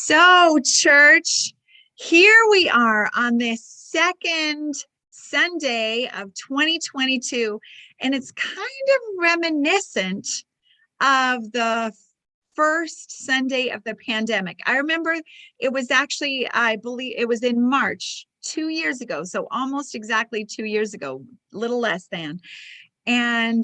So, church, here we are on this second Sunday of 2022, and it's kind of reminiscent of the first Sunday of the pandemic. I remember it was actually, I believe it was in March 2 years ago, so almost exactly 2 years ago, little less than. And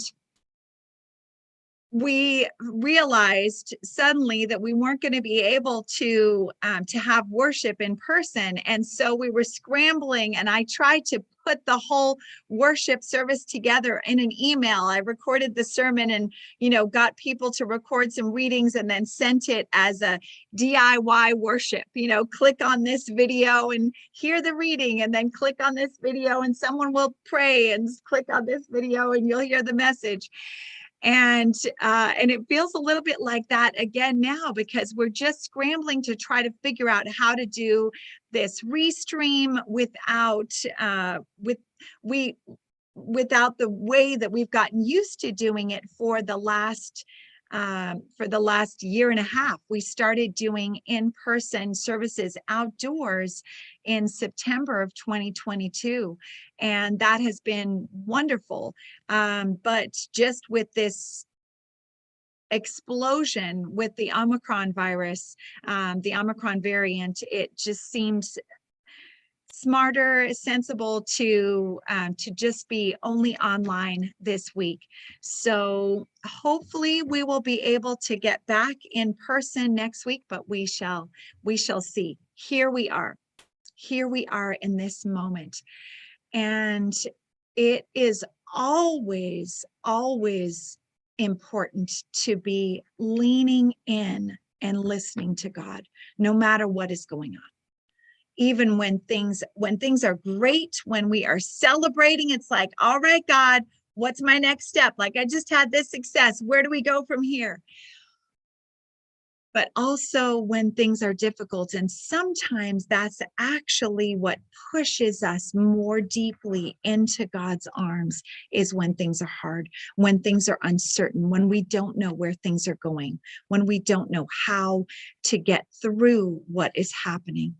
we realized suddenly that we weren't going to be able to have worship in person, and so we were scrambling. And I tried to put the whole worship service together in an email. I recorded the sermon, and got people to record some readings, and then sent it as a DIY worship. Click on this video and hear the reading, and then click on this video, and someone will pray, and click on this video, and you'll hear the message. And it feels a little bit like that again now, because we're just scrambling to try to figure out how to do this restream without without the way that we've gotten used to doing it for the last year and a half. We started doing in-person services outdoors in September of 2022, and that has been wonderful. But just with this explosion with the Omicron virus, the Omicron variant, it just seems smarter, sensible to just be only online this week. So hopefully we will be able to get back in person next week, but we shall see. Here we are in this moment. And it is always important to be leaning in and listening to God, no matter what is going on. Even when things are great, when we are celebrating, it's like, all right, God, what's my next step? Like, I just had this success. Where do we go from here? But also when things are difficult, and sometimes that's actually what pushes us more deeply into God's arms, is when things are hard, when things are uncertain, when we don't know where things are going, when we don't know how to get through what is happening.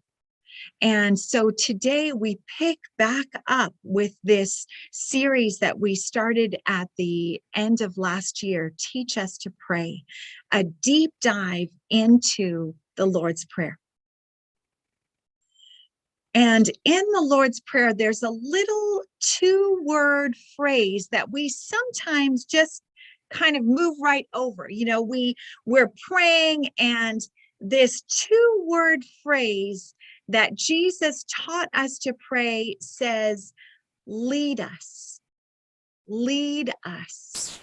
And so today we pick back up with this series that we started at the end of last year, Teach Us to Pray, a deep dive into the Lord's Prayer. And in the Lord's Prayer, there's a little 2-word phrase that we sometimes just kind of move right over. We're praying, and this 2-word phrase that Jesus taught us to pray says, lead us, lead us.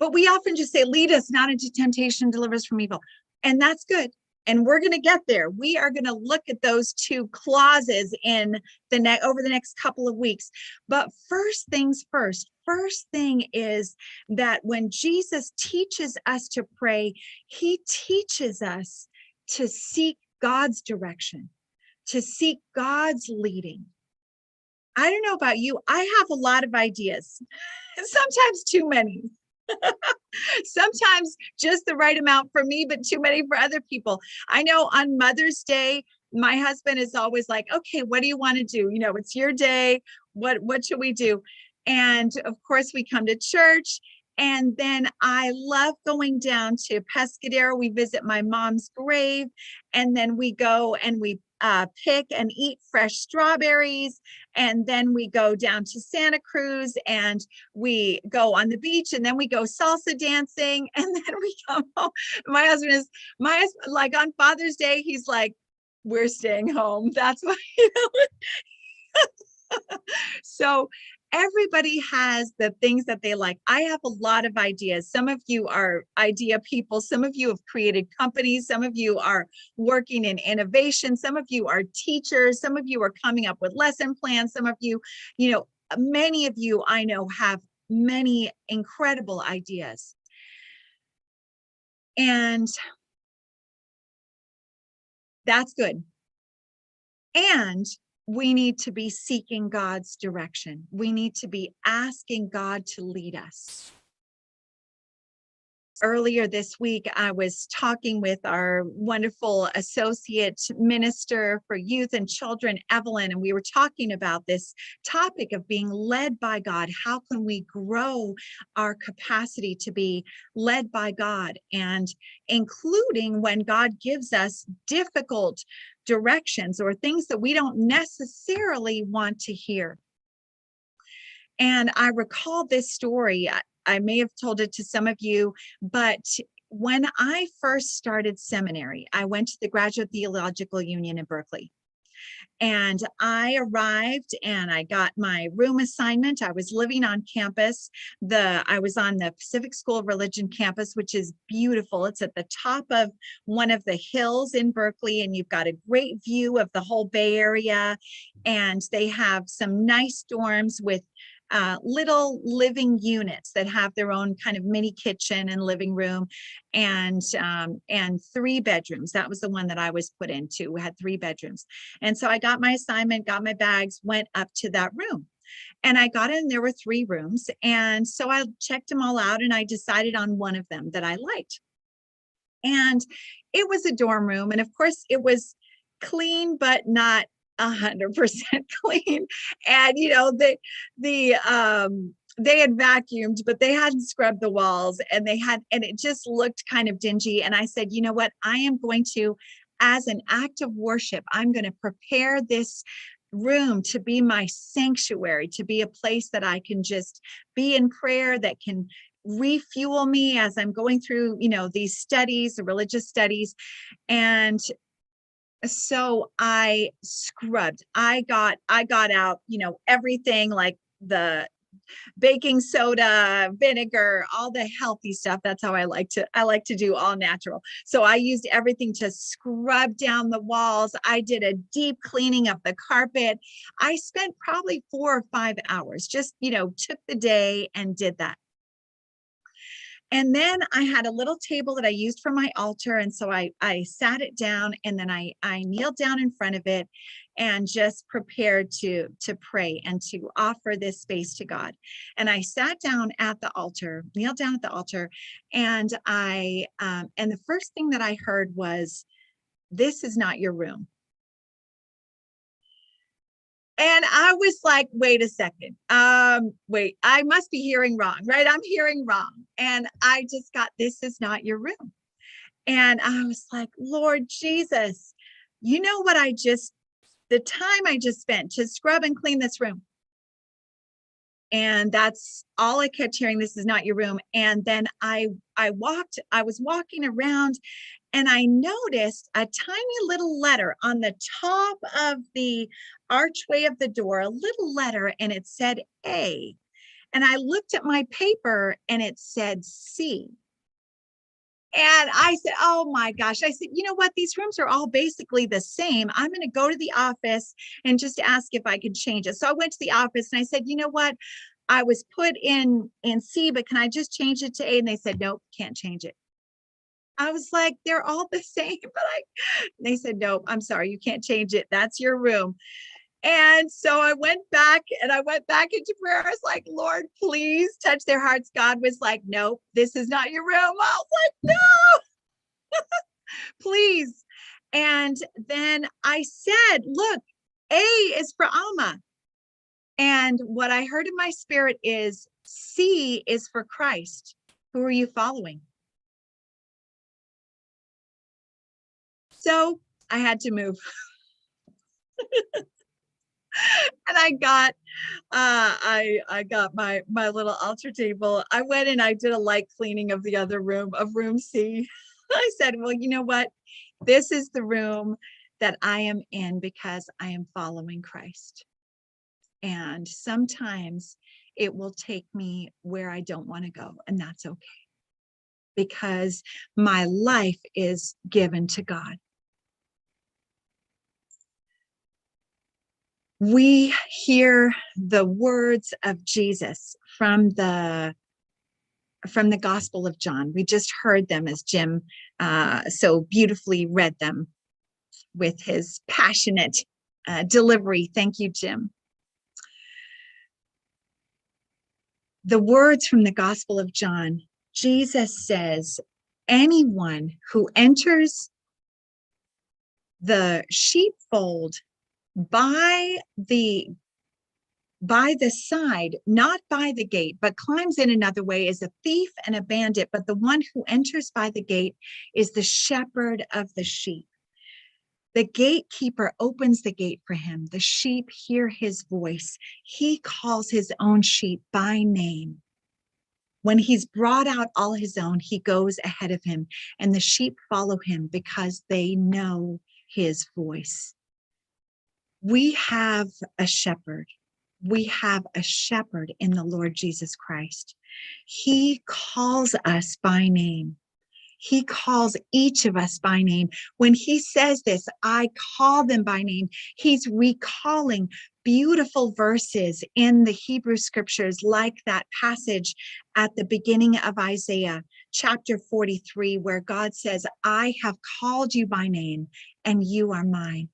But we often just say, lead us not into temptation, deliver us from evil. And that's good. And we're going to get there. We are going to look at those 2 clauses in over the next couple of weeks. But first things first, first thing is that when Jesus teaches us to pray, he teaches us to seek God's direction, to seek God's leading. I don't know about you. I have a lot of ideas, sometimes too many. Sometimes just the right amount for me, but too many for other people. I know on Mother's Day, my husband is always like, okay, what do you want to do? It's your day. What should we do? And of course we come to church. And then I love going down to Pescadero. We visit my mom's grave, and then we go and we pick and eat fresh strawberries. And then we go down to Santa Cruz, and we go on the beach, and then we go salsa dancing, and then we come home. My husband, like on Father's Day, he's like, we're staying home. That's why, So everybody has the things that they like. I have a lot of ideas. Some of you are idea people. Some of you have created companies. Some of you are working in innovation. Some of you are teachers. Some of you are coming up with lesson plans. Some of you, many of you I know have many incredible ideas. And that's good. And we need to be seeking God's direction. We need to be asking God to lead us. earlier this week, I was talking with our wonderful associate minister for youth and children, Evelyn, and we were talking about this topic of being led by God. How can we grow our capacity to be led by God, and including when God gives us difficult directions or things that we don't necessarily want to hear. And I recall this story. I may have told it to some of you, but when I first started seminary, I went to the Graduate Theological Union in Berkeley. And I arrived and I got my room assignment. I was living on campus. I was on the Pacific School of Religion campus, which is beautiful. It's at the top of one of the hills in Berkeley, and you've got a great view of the whole Bay Area. And they have some nice dorms with little living units that have their own kind of mini kitchen and living room, and 3 bedrooms. That was the one that I was put into. We had 3 bedrooms. And so I got my assignment, got my bags, went up to that room. And I got in, there were 3 rooms. And so I checked them all out and I decided on one of them that I liked. And it was a dorm room. And of course it was clean, but not 100% clean. And, you know, they had vacuumed, but they hadn't scrubbed the walls, and it just looked kind of dingy. And I said, you know what, I am going to, as an act of worship, I'm going to prepare this room to be my sanctuary, to be a place that I can just be in prayer, that can refuel me as I'm going through, you know, these studies, the religious studies. And so I scrubbed. I got out, you know, everything, like the baking soda, vinegar, all the healthy stuff. That's how I like to do, all natural. So I used everything to scrub down the walls. I did a deep cleaning of the carpet. I spent probably 4 or 5 hours, just, you know, took the day and did that. And then I had a little table that I used for my altar. And so I sat it down, and then I kneeled down in front of it and just prepared to pray and to offer this space to God. And I sat down at the altar, kneeled down at the altar, and and the first thing that I heard was, "This is not your room." And I was like, wait a second. Wait, I must be hearing wrong, right? I'm hearing wrong. And I just got, "This is not your room." And I was like, Lord Jesus, you know what the time I just spent to scrub and clean this room. And that's all I kept hearing, "This is not your room." And then I was walking around, and I noticed a tiny little letter on the top of the archway of the door, a little letter, and it said A. And I looked at my paper and it said C. And I said, oh my gosh, I said, you know what? These rooms are all basically the same. I'm going to go to the office and just ask if I could change it. So I went to the office and I said, you know what? I was put in C, but can I just change it to A? And they said, nope, can't change it. I was like, they're all the same, but they said, no, I'm sorry, you can't change it. That's your room. And so I went back into prayer. I was like, Lord, please touch their hearts. God was like, nope, this is not your room. I was like, no, please. And then I said, look, A is for Alma. And what I heard in my spirit is C is for Christ. Who are you following? So I had to move. And I got my little altar table. I went and I did a light cleaning of the other room, of room C. I said, well, you know what? This is the room that I am in because I am following Christ. And sometimes it will take me where I don't want to go, and that's okay, because my life is given to God. We hear the words of Jesus from the Gospel of John. We just heard them as Jim so beautifully read them with his passionate delivery. Thank you, Jim. The words from the Gospel of John Jesus says, anyone who enters the sheepfold by the side, not by the gate, but climbs in another way, is a thief and a bandit. But the one who enters by the gate is the shepherd of the sheep. The gatekeeper opens the gate for him. The sheep hear his voice. He calls his own sheep by name. When he's brought out all his own, he goes ahead of him, and the sheep follow him because they know his voice. We have a shepherd. We have a shepherd in the Lord Jesus Christ. He calls us by name. He calls each of us by name. When he says this, I call them by name, he's recalling beautiful verses in the Hebrew scriptures, like that passage at the beginning of Isaiah chapter 43, where God says, I have called you by name and you are mine.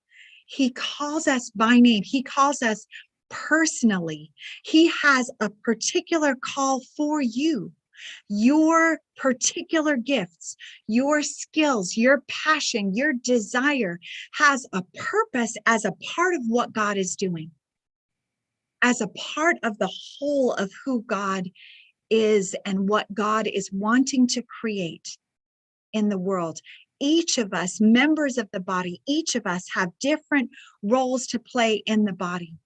He calls us by name. He calls us personally. He has a particular call for you. Your particular gifts, your skills, your passion, your desire has a purpose as a part of what God is doing, as a part of the whole of who God is and what God is wanting to create in the world. Each of us, members of the body, each of us have different roles to play in the body.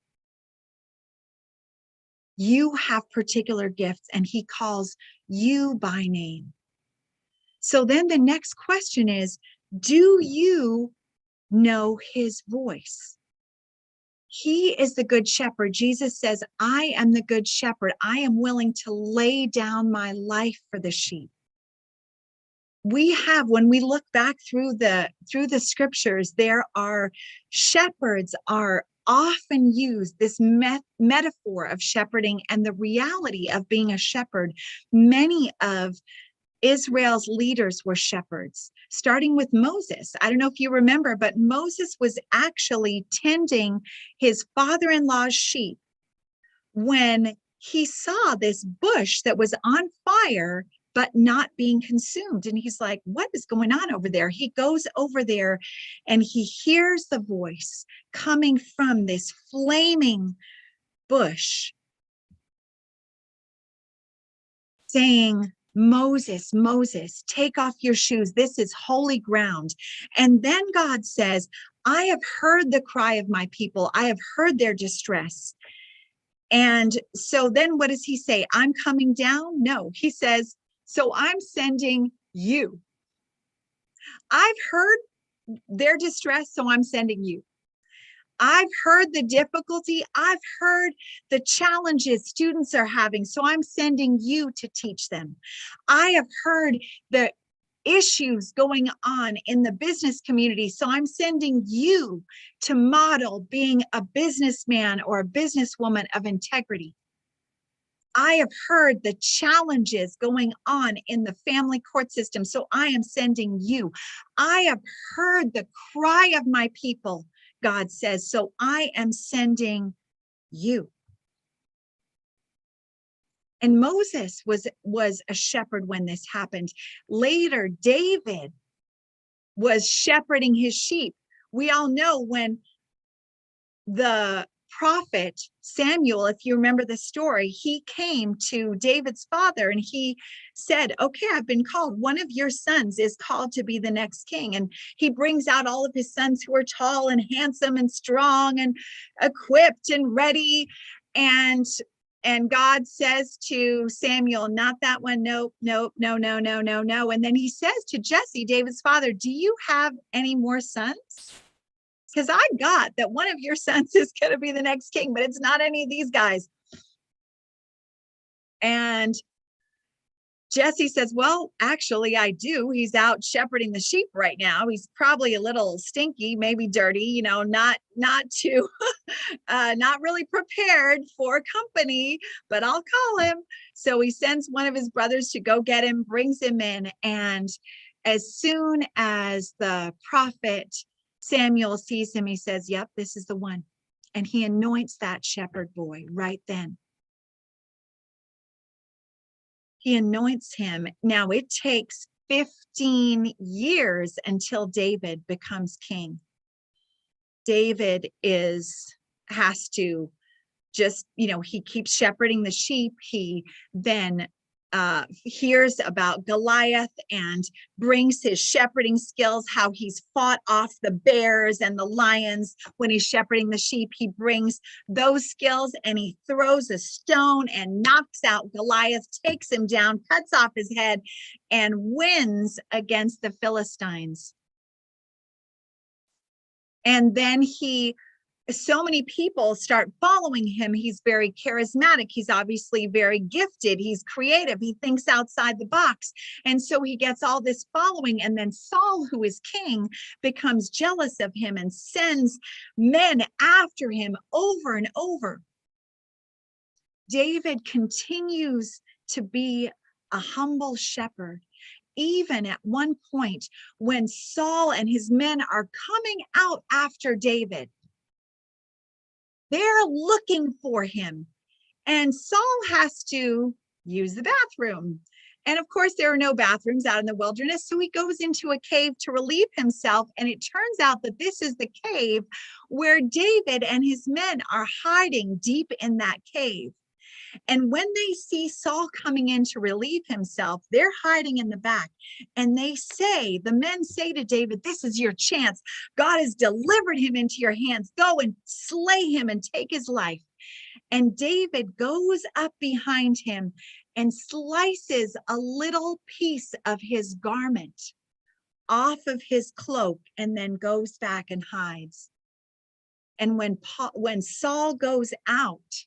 You have particular gifts, and he calls you by name. So then the next question is, do you know his voice? He is the good shepherd. Jesus says, I am the good shepherd. I am willing to lay down my life for the sheep. We have, when we look back through the scriptures, there are shepherds are often used, this metaphor of shepherding and the reality of being a shepherd. Many of Israel's leaders were shepherds, starting with Moses. I don't know if you remember, but Moses was actually tending his father-in-law's sheep when he saw this bush that was on fire but not being consumed. And he's like, what is going on over there? He goes over there and he hears the voice coming from this flaming bush saying, Moses, Moses, take off your shoes. This is holy ground. And then God says, I have heard the cry of my people. I have heard their distress. And so then what does he say? I'm coming down? No, he says, so I'm sending you. I've heard their distress, so I'm sending you. I've heard the difficulty. I've heard the challenges students are having, so I'm sending you to teach them. I have heard the issues going on in the business community, so I'm sending you to model being a businessman or a businesswoman of integrity. I have heard the challenges going on in the family court system, so I am sending you. I have heard the cry of my people, God says, so I am sending you. And Moses was a shepherd when this happened. Later, David was shepherding his sheep. We all know when the prophet Samuel, if you remember the story, he came to David's father and he said, okay, I've been called. One of your sons is called to be the next king. And he brings out all of his sons who are tall and handsome and strong and equipped and ready. And God says to Samuel, not that one. Nope, nope, no, no, no, no, no. And then he says to Jesse, David's father, do you have any more sons? Because I got that one of your sons is going to be the next king, but it's not any of these guys. And Jesse says, well, actually, I do. He's out shepherding the sheep right now. He's probably a little stinky, maybe dirty, not too, not really prepared for company, but I'll call him. So he sends one of his brothers to go get him, brings him in. And as soon as the prophet Samuel sees him, he says, yep, this is the one. And he anoints that shepherd boy right then. He anoints him. Now it takes 15 years until David becomes king. David has to just, he keeps shepherding the sheep. He then hears about Goliath and brings his shepherding skills, how he's fought off the bears and the lions when he's shepherding the sheep. He brings those skills and he throws a stone and knocks out Goliath, takes him down, cuts off his head, and wins against the Philistines. And then so many people start following him. He's very charismatic. He's obviously very gifted. He's creative. He thinks outside the box. And so he gets all this following. And then Saul, who is king, becomes jealous of him and sends men after him over and over. David continues to be a humble shepherd. Even at one point when Saul and his men are coming out after David, they're looking for him. And Saul has to use the bathroom. And of course, there are no bathrooms out in the wilderness. So he goes into a cave to relieve himself. And it turns out that this is the cave where David and his men are hiding deep in that cave. And when they see Saul coming in to relieve himself, they're hiding in the back. And the men say to David, "This is your chance. God has delivered him into your hands. Go and slay him and take his life." And David goes up behind him and slices a little piece of his garment off of his cloak and then goes back and hides. And when Saul goes out,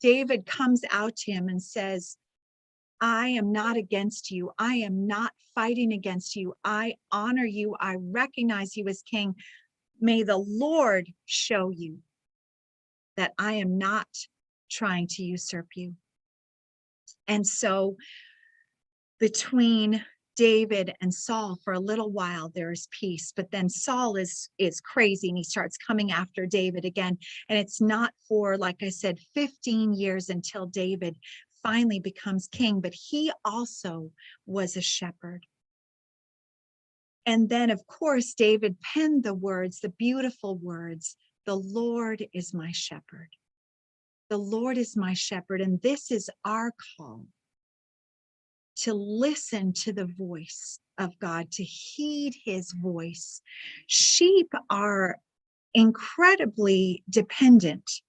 David comes out to him and says, "I am not against you. I am not fighting against you. I honor you. I recognize you as king. May the Lord show you that I am not trying to usurp you." And so between David and Saul, for a little while, there is peace. But then Saul is crazy and he starts coming after David again. And it's not for, like I said, 15 years until David finally becomes king. But he also was a shepherd. And then, of course, David penned the beautiful words, "The Lord is my shepherd. The Lord is my shepherd." And this is our call, to listen to the voice of God, to heed his voice. Sheep are incredibly dependent.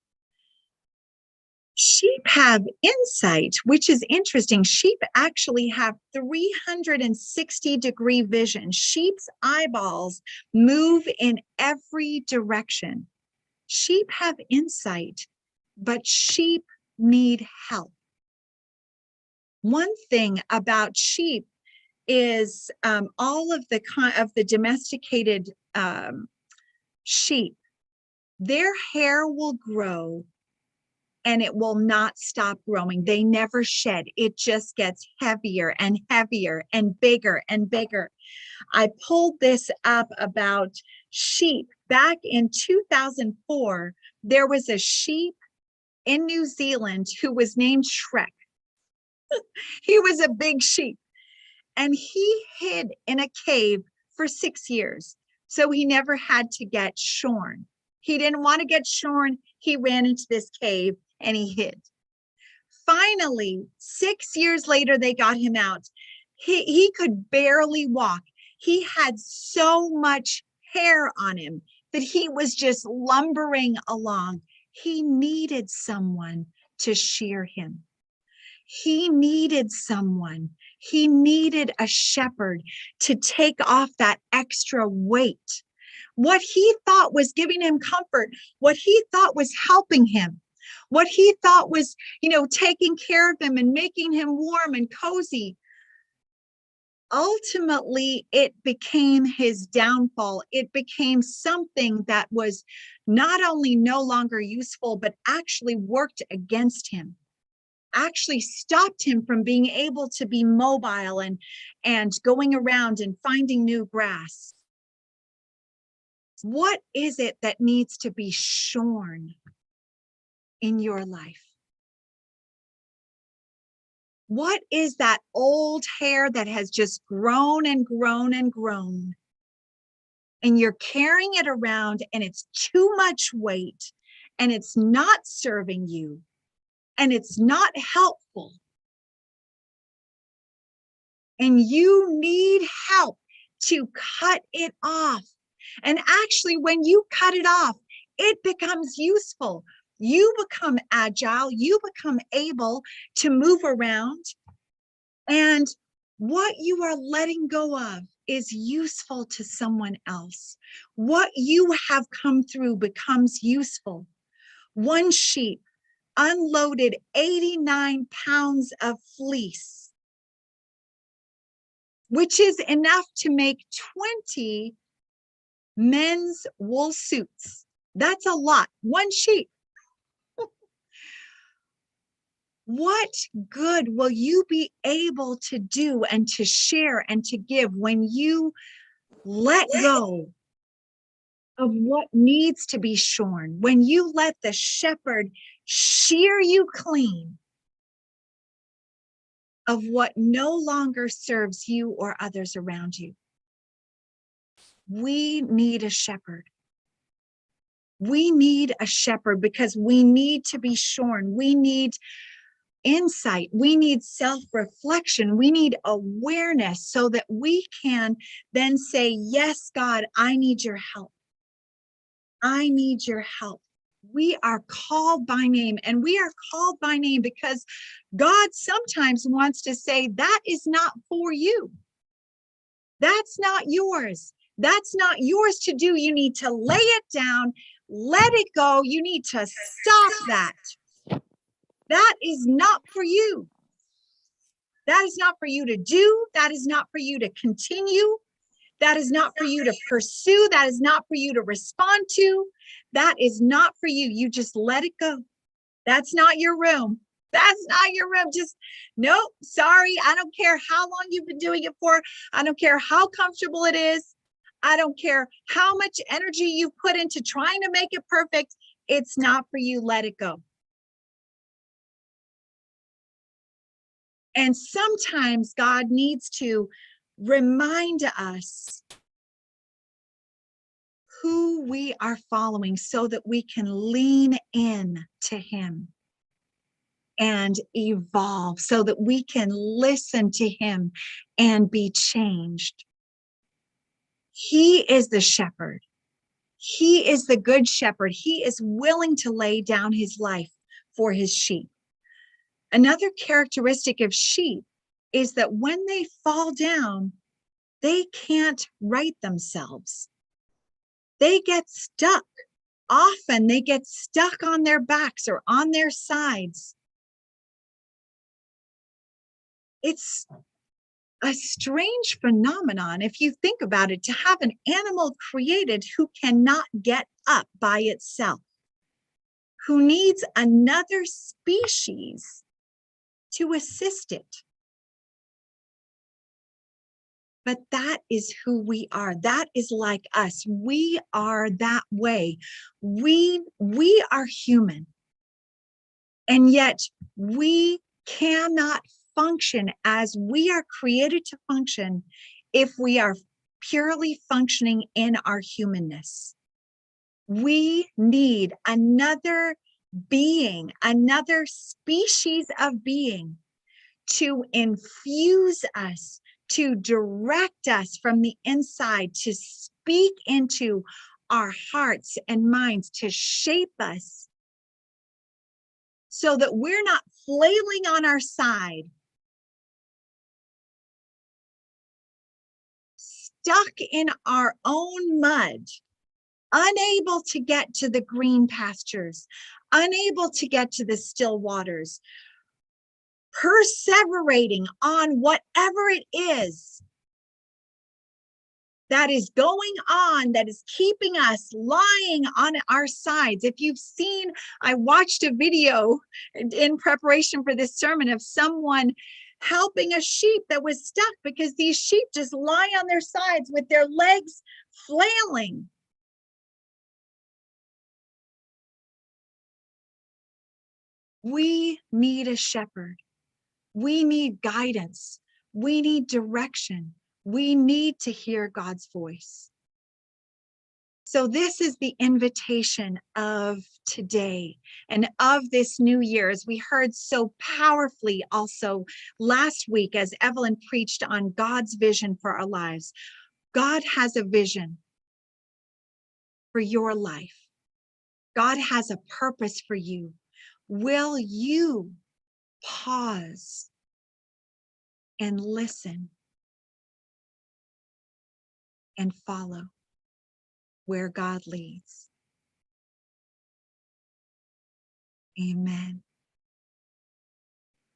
Sheep have insight, which is interesting. Sheep actually have 360-degree vision. Sheep's eyeballs move in every direction. Sheep have insight, but sheep need help. One thing about sheep is all of the domesticated sheep, their hair will grow and it will not stop growing. They never shed. It just gets heavier and heavier and bigger and bigger. I pulled this up about sheep. Back in 2004, there was a sheep in New Zealand who was named Shrek. He was a big sheep. And he hid in a cave for 6 years. So he never had to get shorn. He didn't want to get shorn. He ran into this cave and he hid. Finally, 6 years later, they got him out. He could barely walk. He had so much hair on him that he was just lumbering along. He needed someone to shear him. He needed someone. He needed a shepherd to take off that extra weight. What he thought was giving him comfort, what he thought was helping him, what he thought was, taking care of him and making him warm and cozy. Ultimately, it became his downfall. It became something that was not only no longer useful, but actually worked against him. Actually stopped him from being able to be mobile and going around and finding new grass. What is it that needs to be shorn in your life? What is that old hair that has just grown and grown and grown? And you're carrying it around and it's too much weight and it's not serving you and it's not helpful. And you need help to cut it off. And actually, when you cut it off, it becomes useful. You become agile, you become able to move around. And what you are letting go of is useful to someone else. What you have come through becomes useful. One sheep unloaded 89 pounds of fleece, which is enough to make 20 men's wool suits. That's a lot. One sheep. What good will you be able to do and to share and to give when you let go of what needs to be shorn, when you let the shepherd shear you clean of what no longer serves you or others around you? We need a shepherd. We need a shepherd because we need to be shorn. We need insight. We need self-reflection. We need awareness so that we can then say, yes, God, I need your help. I need your help. We are called by name, and we are called by name because God sometimes wants to say, that is not for you. That's not yours. That's not yours to do. You need to lay it down, let it go. You need to stop that. That is not for you. That is not for you to do. That is not for you to continue. That is not for you to pursue. That is not for you to respond to. That is not for you. You just let it go. That's not your room. That's not your room. Just, nope, sorry. I don't care how long you've been doing it for. I don't care how comfortable it is. I don't care how much energy you've put into trying to make it perfect. It's not for you. Let it go. And sometimes God needs to remind us who we are following so that we can lean in to him and evolve, so that we can listen to him and be changed. He is the shepherd. He is the good shepherd. He is willing to lay down his life for his sheep. Another characteristic of sheep is that when they fall down, they can't right themselves. They get stuck. Often they get stuck on their backs or on their sides. It's a strange phenomenon, if you think about it, to have an animal created who cannot get up by itself, who needs another species to assist it. But that is who we are. That is like us. We are that way. We are human. And yet we cannot function as we are created to function if we are purely functioning in our humanness. We need another being, another species of being to infuse us, to direct us from the inside, to speak into our hearts and minds, to shape us so that we're not flailing on our side, stuck in our own mud, unable to get to the green pastures, unable to get to the still waters, perseverating on whatever it is that is going on, that is keeping us lying on our sides. If you've seen, I watched a video in preparation for this sermon of someone helping a sheep that was stuck because these sheep just lie on their sides with their legs flailing. We need a shepherd. We need guidance. We need direction. We need to hear God's voice. So this is the invitation of today and of this new year, as we heard so powerfully also last week as Evelyn preached on God's vision for our lives. God has a vision for your life. God has a purpose for you. Will you pause and listen and follow where God leads? Amen.